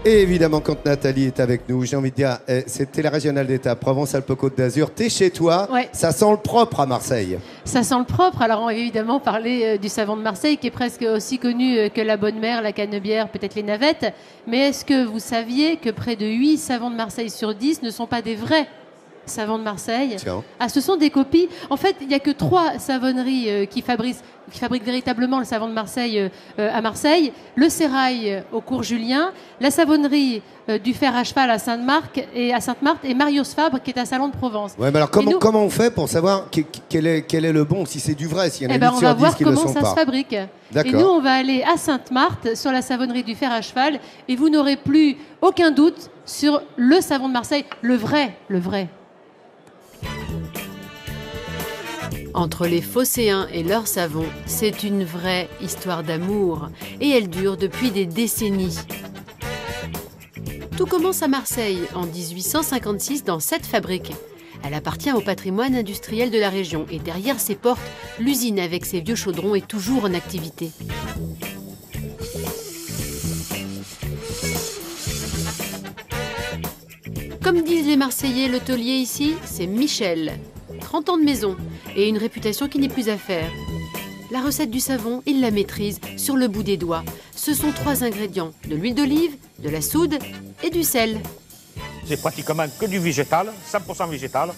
Et évidemment, quand Nathalie est avec nous, j'ai envie de dire, c'était la régionale d'État, Provence-Alpes-Côte d'Azur. T'es chez toi, ouais. Ça sent le propre à Marseille. Ça sent le propre. Alors, on va évidemment parler du savon de Marseille, qui est presque aussi connu que la Bonne Mère, la Canebière, peut-être les navettes. Mais est-ce que vous saviez que près de 8 savons de Marseille sur 10 ne sont pas des vrais savons de Marseille? Tiens. Ah, ce sont des copies. En fait, il n'y a que 3 savonneries qui fabriquent véritablement le savon de Marseille à Marseille. Le Sérail au cours Julien, la savonnerie du fer à cheval à Sainte-Marthe et Marius Fabre qui est à Salon de Provence. Ouais, mais alors comment on fait pour savoir quel est le bon, si c'est du vrai, s'il y en a 8 sur 10 qui ne le sont pas? On va voir comment ça se fabrique. Et nous, on va aller à Sainte-Marthe sur la savonnerie du fer à cheval et vous n'aurez plus aucun doute sur le savon de Marseille, le vrai. Entre les Phocéens et leur savon, c'est une vraie histoire d'amour. Et elle dure depuis des décennies. Tout commence à Marseille, en 1856, dans cette fabrique. Elle appartient au patrimoine industriel de la région. Et derrière ses portes, l'usine avec ses vieux chaudrons est toujours en activité. Comme disent les Marseillais, le taulier ici, c'est Michel. 30 ans de maison et une réputation qui n'est plus à faire. La recette du savon, il la maîtrise sur le bout des doigts. Ce sont 3 ingrédients, de l'huile d'olive, de la soude et du sel. C'est pratiquement que du végétal, 100% végétal.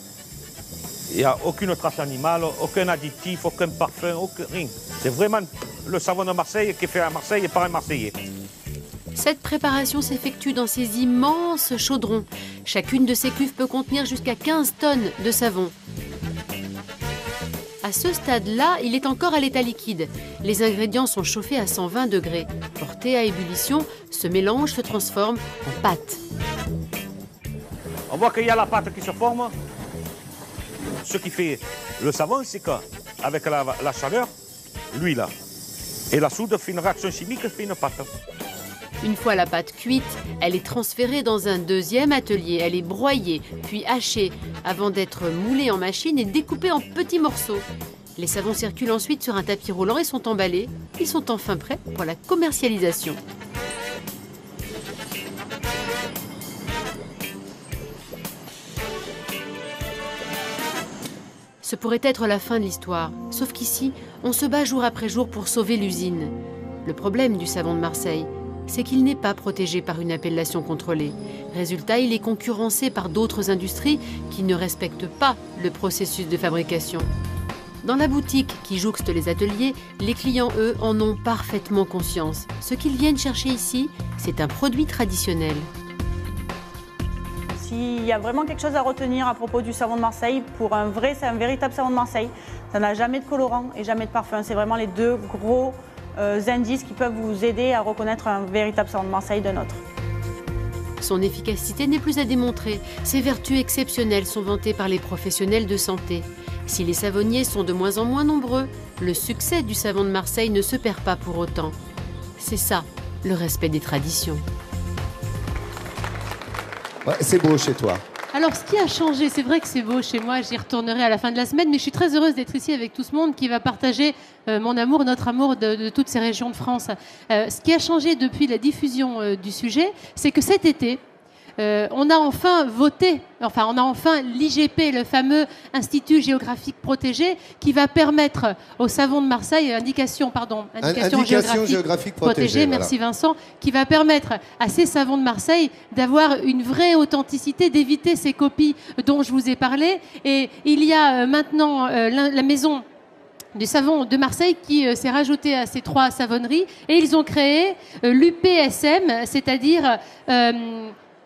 Il n'y a aucune trace animale, aucun additif, aucun parfum, rien. C'est vraiment le savon de Marseille qui est fait à Marseille et par un Marseillais. Cette préparation s'effectue dans ces immenses chaudrons. Chacune de ces cuves peut contenir jusqu'à 15 tonnes de savon. À ce stade-là, il est encore à l'état liquide. Les ingrédients sont chauffés à 120 degrés. Portés à ébullition, ce mélange se transforme en pâte. On voit qu'il y a la pâte qui se forme. Ce qui fait le savon, c'est qu'avec la chaleur, l'huile et la soude fait une réaction chimique, fait une pâte. Une fois la pâte cuite, elle est transférée dans un deuxième atelier. Elle est broyée, puis hachée, avant d'être moulée en machine et découpée en petits morceaux. Les savons circulent ensuite sur un tapis roulant et sont emballés. Ils sont enfin prêts pour la commercialisation. Ce pourrait être la fin de l'histoire, sauf qu'ici, on se bat jour après jour pour sauver l'usine. Le problème du savon de Marseille, c'est qu'il n'est pas protégé par une appellation contrôlée. Résultat, il est concurrencé par d'autres industries qui ne respectent pas le processus de fabrication. Dans la boutique qui jouxte les ateliers, les clients, eux, en ont parfaitement conscience. Ce qu'ils viennent chercher ici, c'est un produit traditionnel. S'il y a vraiment quelque chose à retenir à propos du savon de Marseille, c'est un véritable savon de Marseille. Ça n'a jamais de colorant et jamais de parfum. C'est vraiment les 2 gros indices qui peuvent vous aider à reconnaître un véritable savon de Marseille de nôtre. Son efficacité n'est plus à démontrer. Ses vertus exceptionnelles sont vantées par les professionnels de santé. Si les savonniers sont de moins en moins nombreux, le succès du savon de Marseille ne se perd pas pour autant. C'est ça, le respect des traditions. Ouais, c'est beau chez toi. Alors, ce qui a changé, c'est vrai que c'est beau chez moi, j'y retournerai à la fin de la semaine, mais je suis très heureuse d'être ici avec tout ce monde qui va partager mon amour, notre amour de toutes ces régions de France. Ce qui a changé depuis la diffusion du sujet, c'est que cet été, on a enfin voté, on a enfin l'IGP, le fameux Institut géographique protégé, qui va permettre au savon de Marseille, indication géographique protégée, merci Vincent, qui va permettre à ces savons de Marseille d'avoir une vraie authenticité, d'éviter ces copies dont je vous ai parlé. Et il y a maintenant la maison du savon de Marseille qui s'est rajoutée à ces 3 savonneries, et ils ont créé l'UPSM, c'est-à-dire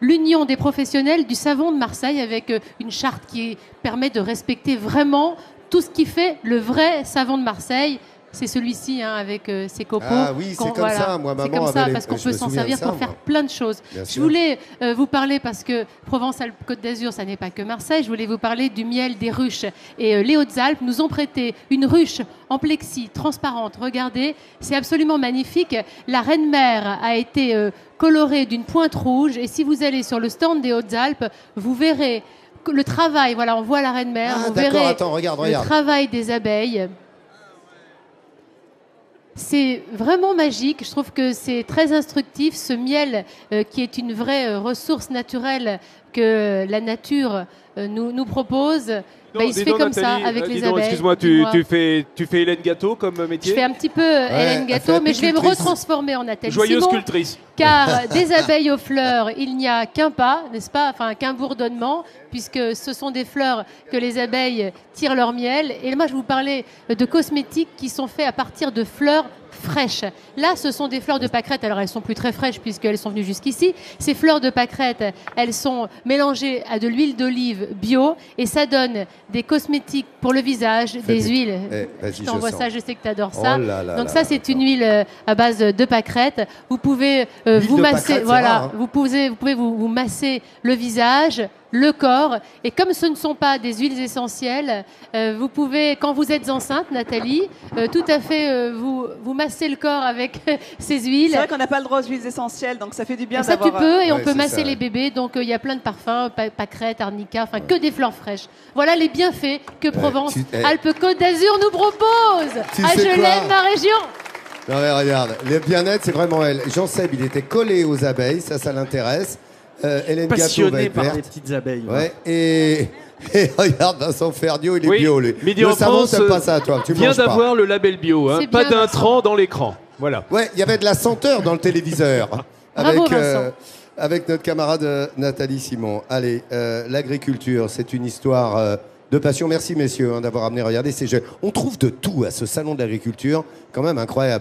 l'Union des professionnels du savon de Marseille, avec une charte qui permet de respecter vraiment tout ce qui fait le vrai savon de Marseille. C'est celui-ci, avec ses copeaux. Ah oui, c'est comme ça. Moi, maman, c'est comme ça, parce qu'on peut s'en servir pour faire plein de choses. Je voulais vous parler, parce que Provence-Alpes-Côte d'Azur, ça n'est pas que Marseille, je voulais vous parler du miel des ruches. Et les Hautes-Alpes nous ont prêté une ruche en plexi transparente. Regardez, c'est absolument magnifique. La reine-mère a été colorée d'une pointe rouge. Et si vous allez sur le stand des Hautes-Alpes, vous verrez le travail. Voilà, on voit la reine-mère. Ah, vous verrez attends, regarde. le travail des abeilles. C'est vraiment magique. Je trouve que c'est très instructif. Ce miel qui est une vraie ressource naturelle que la nature nous propose. Non, Il se fait comme ça avec les abeilles. Excuse-moi, tu fais Hélène Gâteau comme métier? Je fais un petit peu Hélène Gâteau, mais je vais me retransformer en Nathalie Joyeuse Simon, sculptrice. car des abeilles aux fleurs, il n'y a qu'un pas, n'est-ce pas? Enfin, qu'un bourdonnement, puisque ce sont des fleurs que les abeilles tirent leur miel. Et moi, je vous parlais de cosmétiques qui sont faits à partir de fleurs fraîches. Là, ce sont des fleurs de pâquerette. Alors, elles sont plus très fraîches puisqu'elles sont venues jusqu'ici. Ces fleurs de pâquerette, elles sont mélangées à de l'huile d'olive bio et ça donne des cosmétiques pour le visage, des huiles. Je t'envoie ça, je sais que tu adores ça. Donc ça, c'est une huile à base de pâquerette. Vous pouvez vous masser, voilà, vous pouvez vous masser le visage, le corps. Et comme ce ne sont pas des huiles essentielles, vous pouvez, quand vous êtes enceinte, Nathalie, tout à fait vous masser le corps avec ces huiles. C'est vrai qu'on n'a pas le droit aux huiles essentielles, donc ça fait du bien et ça d'avoir... tu peux, et on Ouais, peut c'est masser ça. les bébés. Donc il y a plein de parfums, pâquerette, arnica, enfin que des fleurs fraîches. Voilà les bienfaits que Provence-Alpes-Côte d'Azur nous propose. Tu Ah, sais je quoi l'aime, ma région. Non mais regarde, le bien-être, c'est vraiment elle. Jean Seb, il était collé aux abeilles, ça l'intéresse. Hélène Gâteau va Passionné être par verte. les petites abeilles. Ouais, et regarde, Vincent Ferniaud, il est Oui, bio, lui. Midi Le en savon, France c'est pas ça, toi. Tu vient manges pas. d'avoir le label bio, hein. C'est Pas bien, d'intrants dans l'écran. Voilà. Ouais, il y avait de la senteur dans le téléviseur. Bravo, Vincent. Avec notre camarade Nathalie Simon. Allez, l'agriculture, c'est une histoire de passion. Merci, messieurs, d'avoir amené. Regardez ces jeux. On trouve de tout à ce salon de l'agriculture, quand même incroyable.